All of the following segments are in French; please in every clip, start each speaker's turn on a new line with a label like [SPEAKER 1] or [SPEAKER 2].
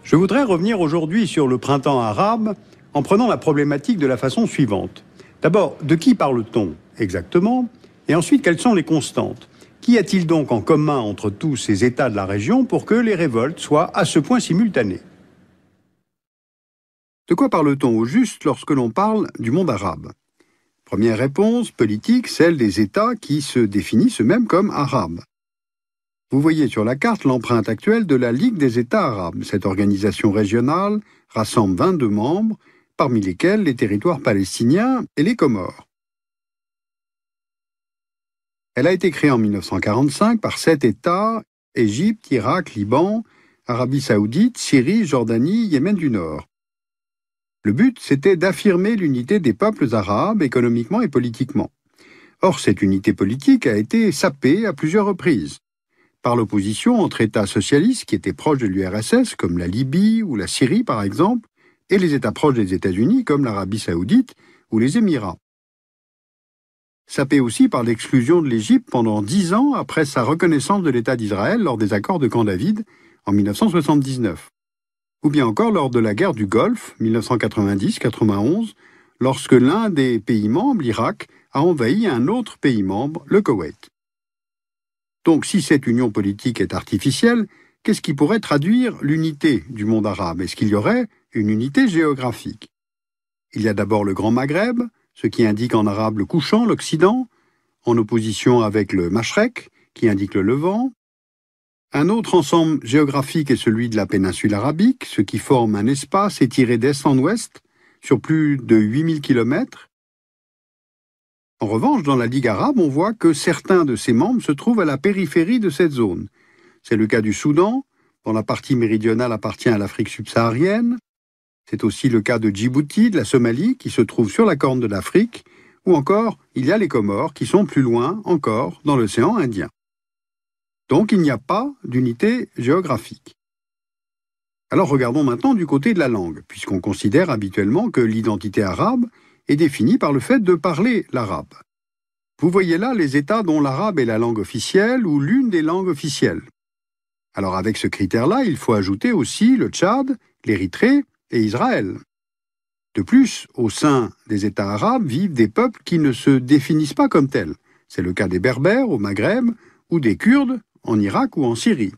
[SPEAKER 1] Je voudrais revenir aujourd'hui sur le printemps arabe en prenant la problématique de la façon suivante. D'abord, de qui parle-t-on exactement? Et ensuite, quelles sont les constantes? Qu'y a-t-il donc en commun entre tous ces États de la région pour que les révoltes soient à ce point simultanées? De quoi parle-t-on au juste lorsque l'on parle du monde arabe? Première réponse politique, celle des États qui se définissent eux-mêmes comme arabes. Vous voyez sur la carte l'empreinte actuelle de la Ligue des États arabes. Cette organisation régionale rassemble 22 membres, parmi lesquels les territoires palestiniens et les Comores. Elle a été créée en 1945 par 7 États, Égypte, Irak, Liban, Arabie saoudite, Syrie, Jordanie, Yémen du Nord. Le but, c'était d'affirmer l'unité des peuples arabes économiquement et politiquement. Or, cette unité politique a été sapée à plusieurs reprises par l'opposition entre États socialistes qui étaient proches de l'URSS, comme la Libye ou la Syrie par exemple, et les États proches des États-Unis, comme l'Arabie saoudite ou les Émirats. Sapé aussi par l'exclusion de l'Égypte pendant 10 ans après sa reconnaissance de l'État d'Israël lors des accords de Camp David en 1979. Ou bien encore lors de la guerre du Golfe, 1990-91, lorsque l'un des pays membres, l'Irak, a envahi un autre pays membre, le Koweït. Donc si cette union politique est artificielle, qu'est-ce qui pourrait traduire l'unité du monde arabe? Est-ce qu'il y aurait une unité géographique? Il y a d'abord le Grand Maghreb, ce qui indique en arabe le couchant, l'Occident, en opposition avec le Mashrek, qui indique le Levant. Un autre ensemble géographique est celui de la péninsule arabique, ce qui forme un espace étiré d'est en ouest, sur plus de 8000 km. En revanche, dans la Ligue arabe, on voit que certains de ses membres se trouvent à la périphérie de cette zone. C'est le cas du Soudan, dont la partie méridionale appartient à l'Afrique subsaharienne. C'est aussi le cas de Djibouti, de la Somalie, qui se trouve sur la corne de l'Afrique, ou encore, il y a les Comores, qui sont plus loin encore, dans l'océan Indien. Donc il n'y a pas d'unité géographique. Alors regardons maintenant du côté de la langue, puisqu'on considère habituellement que l'identité arabe est définie par le fait de parler l'arabe. Vous voyez là les États dont l'arabe est la langue officielle ou l'une des langues officielles. Alors avec ce critère-là, il faut ajouter aussi le Tchad, l'Érythrée et Israël. De plus, au sein des États arabes vivent des peuples qui ne se définissent pas comme tels. C'est le cas des Berbères au Maghreb ou des Kurdes en Irak ou en Syrie.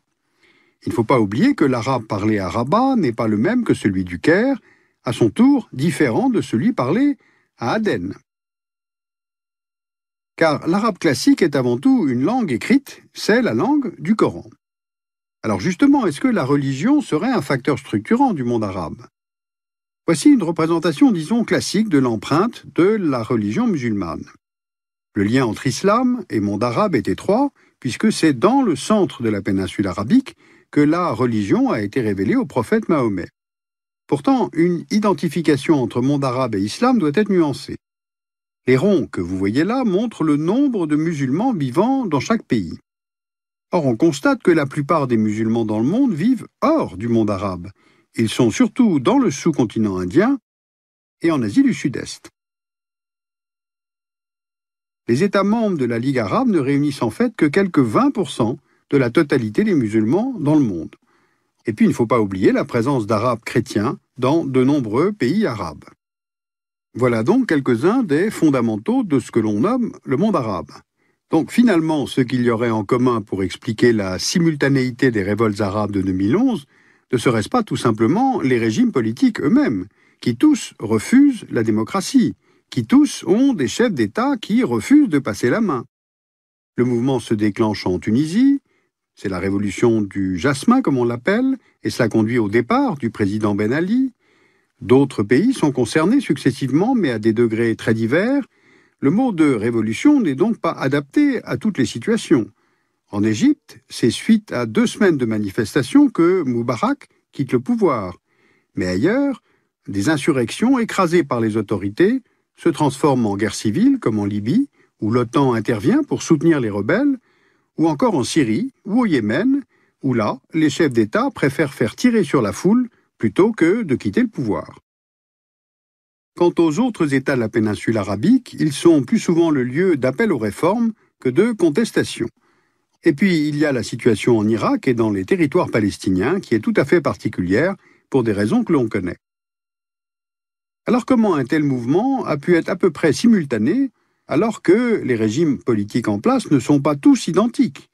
[SPEAKER 1] Il ne faut pas oublier que l'arabe parlé à Rabat n'est pas le même que celui du Caire, à son tour différent de celui parlé à Aden. Car l'arabe classique est avant tout une langue écrite, c'est la langue du Coran. Alors justement, est-ce que la religion serait un facteur structurant du monde arabe? Voici une représentation, disons, classique de l'empreinte de la religion musulmane. Le lien entre islam et monde arabe est étroit, puisque c'est dans le centre de la péninsule arabique que la religion a été révélée au prophète Mahomet. Pourtant, une identification entre monde arabe et islam doit être nuancée. Les ronds que vous voyez là montrent le nombre de musulmans vivant dans chaque pays. Or, on constate que la plupart des musulmans dans le monde vivent hors du monde arabe. Ils sont surtout dans le sous-continent indien et en Asie du Sud-Est. Les États membres de la Ligue arabe ne réunissent en fait que quelques 20% de la totalité des musulmans dans le monde. Et puis, il ne faut pas oublier la présence d'Arabes chrétiens dans de nombreux pays arabes. Voilà donc quelques-uns des fondamentaux de ce que l'on nomme le monde arabe. Donc finalement, ce qu'il y aurait en commun pour expliquer la simultanéité des révoltes arabes de 2011, ne serait-ce pas tout simplement les régimes politiques eux-mêmes, qui tous refusent la démocratie, qui tous ont des chefs d'État qui refusent de passer la main. Le mouvement se déclenche en Tunisie, c'est la révolution du jasmin comme on l'appelle, et cela conduit au départ du président Ben Ali. D'autres pays sont concernés successivement, mais à des degrés très divers. Le mot de révolution n'est donc pas adapté à toutes les situations. En Égypte, c'est suite à 2 semaines de manifestations que Moubarak quitte le pouvoir. Mais ailleurs, des insurrections écrasées par les autorités se transforment en guerre civile, comme en Libye, où l'OTAN intervient pour soutenir les rebelles, ou encore en Syrie ou au Yémen, où là, les chefs d'État préfèrent faire tirer sur la foule plutôt que de quitter le pouvoir. Quant aux autres États de la péninsule arabique, ils sont plus souvent le lieu d'appel aux réformes que de contestation. Et puis, il y a la situation en Irak et dans les territoires palestiniens qui est tout à fait particulière pour des raisons que l'on connaît. Alors comment un tel mouvement a pu être à peu près simultané alors que les régimes politiques en place ne sont pas tous identiques?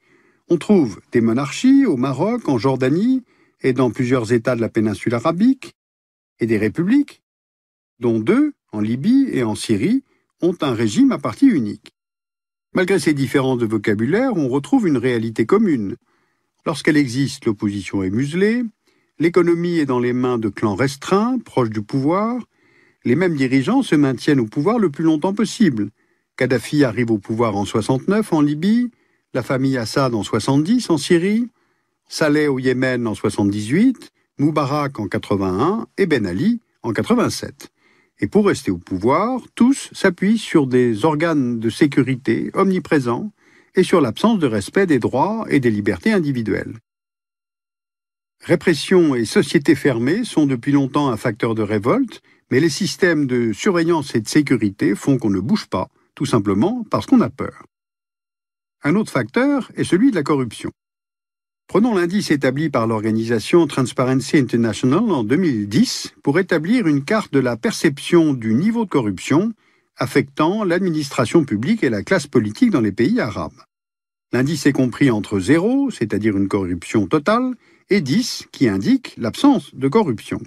[SPEAKER 1] On trouve des monarchies au Maroc, en Jordanie et dans plusieurs États de la péninsule arabique, et des républiques, dont 2, en Libye et en Syrie, ont un régime à parti unique. Malgré ces différences de vocabulaire, on retrouve une réalité commune. Lorsqu'elle existe, l'opposition est muselée, l'économie est dans les mains de clans restreints, proches du pouvoir, les mêmes dirigeants se maintiennent au pouvoir le plus longtemps possible. Kadhafi arrive au pouvoir en 69 en Libye, la famille Assad en 70 en Syrie, Saleh au Yémen en 78, Moubarak en 81 et Ben Ali en 87. Et pour rester au pouvoir, tous s'appuient sur des organes de sécurité omniprésents et sur l'absence de respect des droits et des libertés individuelles. Répression et société fermée sont depuis longtemps un facteur de révolte, mais les systèmes de surveillance et de sécurité font qu'on ne bouge pas, tout simplement parce qu'on a peur. Un autre facteur est celui de la corruption. Prenons l'indice établi par l'organisation Transparency International en 2010 pour établir une carte de la perception du niveau de corruption affectant l'administration publique et la classe politique dans les pays arabes. L'indice est compris entre 0, c'est-à-dire une corruption totale, et 10, qui indique l'absence de corruption.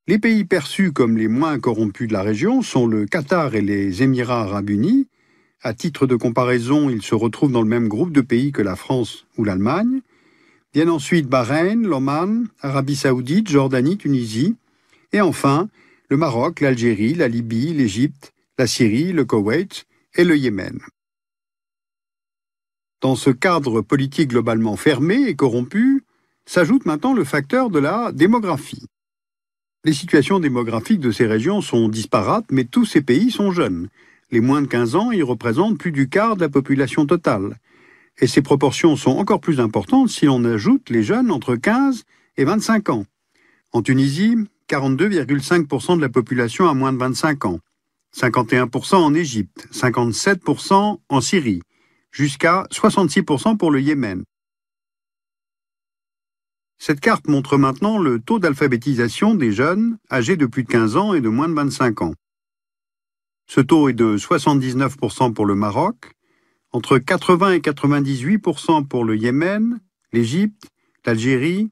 [SPEAKER 1] Les pays perçus comme les moins corrompus de la région sont le Qatar et les Émirats arabes unis. À titre de comparaison, ils se retrouvent dans le même groupe de pays que la France ou l'Allemagne. Viennent ensuite Bahreïn, l'Oman, Arabie saoudite, Jordanie, Tunisie. Et enfin, le Maroc, l'Algérie, la Libye, l'Égypte, la Syrie, le Koweït et le Yémen. Dans ce cadre politique globalement fermé et corrompu, s'ajoute maintenant le facteur de la démographie. Les situations démographiques de ces régions sont disparates, mais tous ces pays sont jeunes. Les moins de 15 ans y représentent plus du quart de la population totale. Et ces proportions sont encore plus importantes si l'on ajoute les jeunes entre 15 et 25 ans. En Tunisie, 42,5% de la population a moins de 25 ans, 51% en Égypte, 57% en Syrie, jusqu'à 66% pour le Yémen. Cette carte montre maintenant le taux d'alphabétisation des jeunes âgés de plus de 15 ans et de moins de 25 ans. Ce taux est de 79% pour le Maroc, entre 80 et 98% pour le Yémen, l'Égypte, l'Algérie,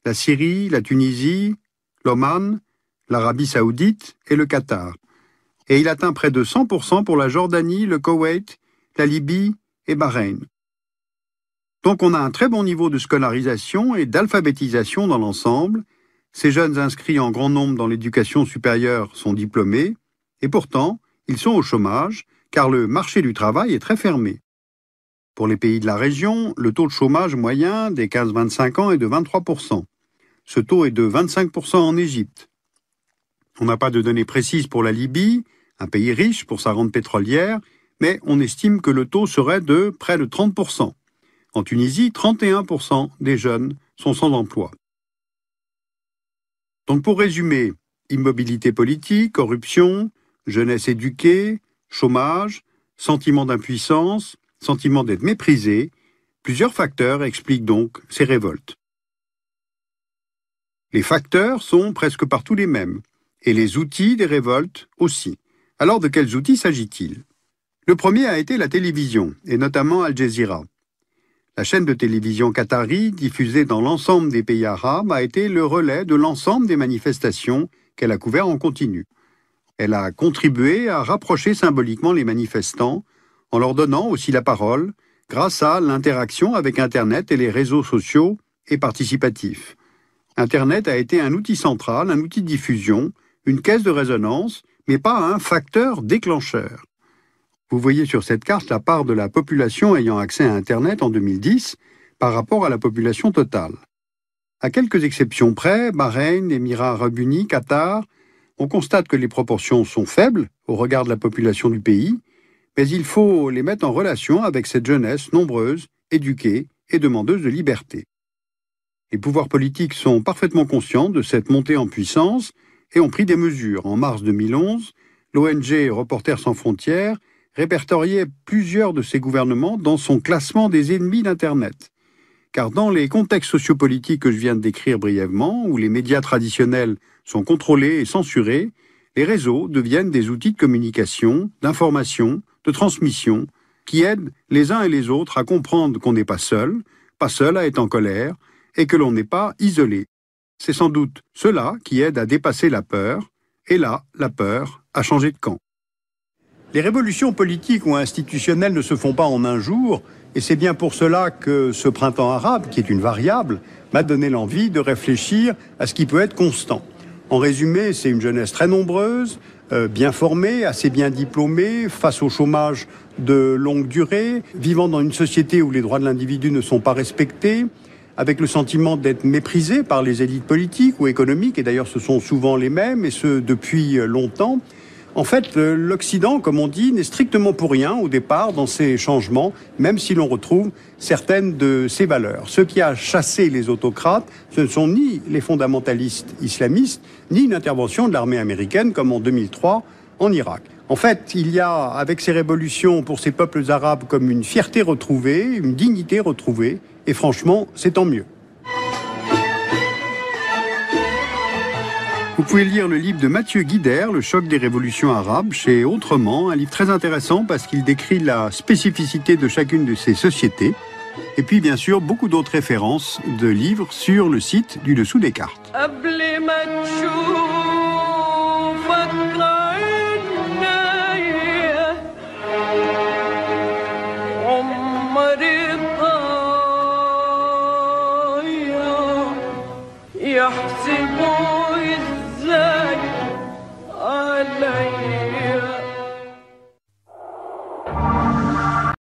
[SPEAKER 1] la Syrie, la Tunisie, l'Oman, l'Arabie saoudite et le Qatar. Et il atteint près de 100% pour la Jordanie, le Koweït, la Libye et Bahreïn. Donc on a un très bon niveau de scolarisation et d'alphabétisation dans l'ensemble. Ces jeunes inscrits en grand nombre dans l'éducation supérieure sont diplômés, et pourtant, ils sont au chômage, car le marché du travail est très fermé. Pour les pays de la région, le taux de chômage moyen des 15-25 ans est de 23%. Ce taux est de 25% en Égypte. On n'a pas de données précises pour la Libye, un pays riche pour sa rente pétrolière, mais on estime que le taux serait de près de 30%. En Tunisie, 31% des jeunes sont sans emploi. Donc pour résumer, immobilité politique, corruption, jeunesse éduquée, chômage, sentiment d'impuissance, sentiment d'être méprisé, plusieurs facteurs expliquent donc ces révoltes. Les facteurs sont presque partout les mêmes, et les outils des révoltes aussi. Alors de quels outils s'agit-il? Le premier a été la télévision, et notamment Al Jazeera. La chaîne de télévision qatari, diffusée dans l'ensemble des pays arabes, a été le relais de l'ensemble des manifestations qu'elle a couvert en continu. Elle a contribué à rapprocher symboliquement les manifestants, en leur donnant aussi la parole, grâce à l'interaction avec Internet et les réseaux sociaux et participatifs. Internet a été un outil central, un outil de diffusion, une caisse de résonance, mais pas un facteur déclencheur. Vous voyez sur cette carte la part de la population ayant accès à Internet en 2010 par rapport à la population totale. À quelques exceptions près, Bahreïn, Émirats arabes unis, Qatar, on constate que les proportions sont faibles au regard de la population du pays, mais il faut les mettre en relation avec cette jeunesse nombreuse, éduquée et demandeuse de liberté. Les pouvoirs politiques sont parfaitement conscients de cette montée en puissance et ont pris des mesures. En mars 2011, l'ONG Reporters sans frontières répertoriait plusieurs de ces gouvernements dans son classement des ennemis d'Internet. car dans les contextes sociopolitiques que je viens de décrire brièvement, où les médias traditionnels sont contrôlés et censurés, les réseaux deviennent des outils de communication, d'information, de transmission, qui aident les uns et les autres à comprendre qu'on n'est pas seul à être en colère, et que l'on n'est pas isolé. C'est sans doute cela qui aide à dépasser la peur, et là, la peur a changé de camp. Les révolutions politiques ou institutionnelles ne se font pas en un jour, et c'est bien pour cela que ce printemps arabe, qui est une variable, m'a donné l'envie de réfléchir à ce qui peut être constant. En résumé, c'est une jeunesse très nombreuse, bien formée, assez bien diplômée, face au chômage de longue durée, vivant dans une société où les droits de l'individu ne sont pas respectés, avec le sentiment d'être méprisé par les élites politiques ou économiques, et d'ailleurs ce sont souvent les mêmes, et ce depuis longtemps. En fait, l'Occident, comme on dit, n'est strictement pour rien au départ dans ces changements, même si l'on retrouve certaines de ses valeurs. Ce qui a chassé les autocrates, ce ne sont ni les fondamentalistes islamistes, ni une intervention de l'armée américaine comme en 2003 en Irak. En fait, il y a, avec ces révolutions pour ces peuples arabes, comme une fierté retrouvée, une dignité retrouvée, et franchement, c'est tant mieux. Vous pouvez lire le livre de Mathieu Guidère, Le choc des révolutions arabes, chez Autrement, un livre très intéressant parce qu'il décrit la spécificité de chacune de ces sociétés. Et puis, bien sûr, beaucoup d'autres références de livres sur le site du dessous des cartes.
[SPEAKER 2] يحسبوا ازاي علي